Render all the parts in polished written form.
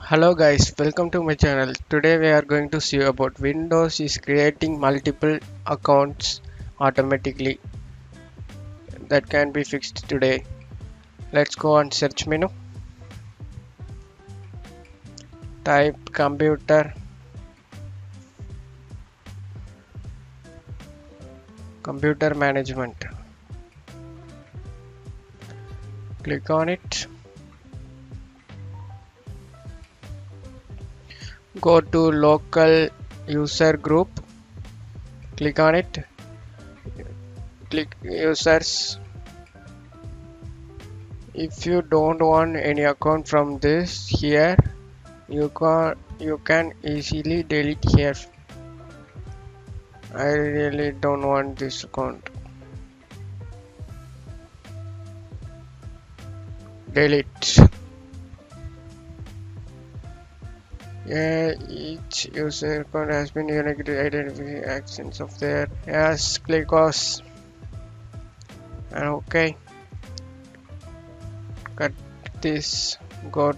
Hello guys, welcome to my channel. Today we are going to see about Windows is creating multiple accounts automatically. That can be fixed today. Let's go on search menu. Type computer management. Click on it. Go to local user group. Click on it. Click users. If you don't want any account from this here, you can easily delete here. I really don't want this account. Delete. Yeah, each user account has been uniquely identified actions of their. Yes, click us and okay. Cut this. Go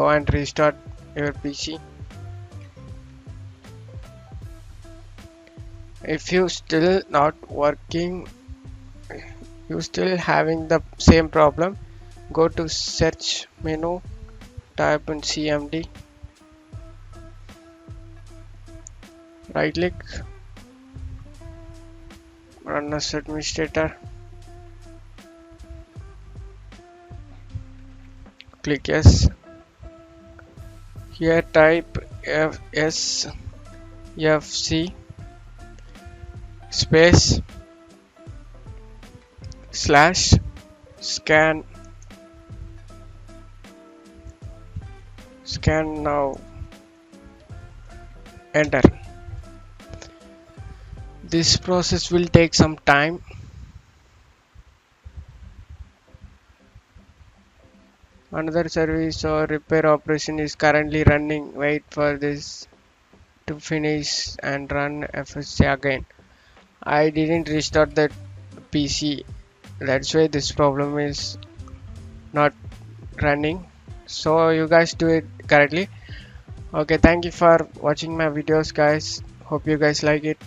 and restart your PC. If you still not working, you still having the same problem, go to search menu, type in CMD, right click, run as administrator, click yes. Here type SFC space slash scan now, enter. This process will take some time. Another service or repair operation is currently running. Wait for this to finish and run FSC again. I didn't restart the PC, that's why this problem is not running. So you guys do it correctly. Okay, thank you for watching my videos guys. Hope you guys like it.